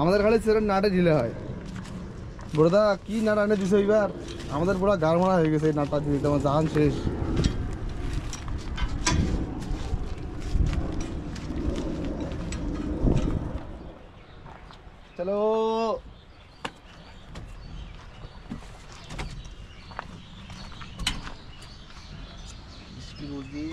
আমাদের খালি সেরকম নাটে ঢিলে হয়। বড়দা কি নাট আনে দিছে এবার, আমাদের পুরো গাড়মারা হয়ে গেছে এই নাটটা দিয়ে, তোমার জাহান শেষ। চলো মুরগি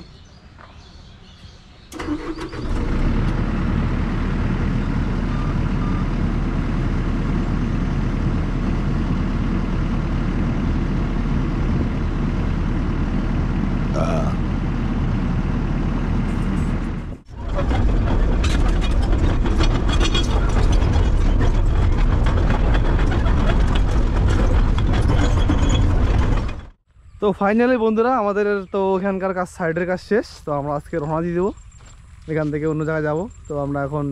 তো ফাইনালি বন্ধুরা আমাদের তো এখানকার কাজ সাইডের কাজ শেষ। তো আমরা আজকে রওনা দিয়ে দেবো, এখান থেকে অন্য জায়গায় যাব। তো আমরা এখন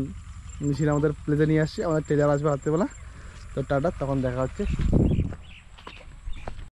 মেশিন আমাদের প্লেতে নিয়ে আসছি, আমাদের টেলার আসবে রাত্রেবেলা। তো টাটা, তখন দেখা হচ্ছে।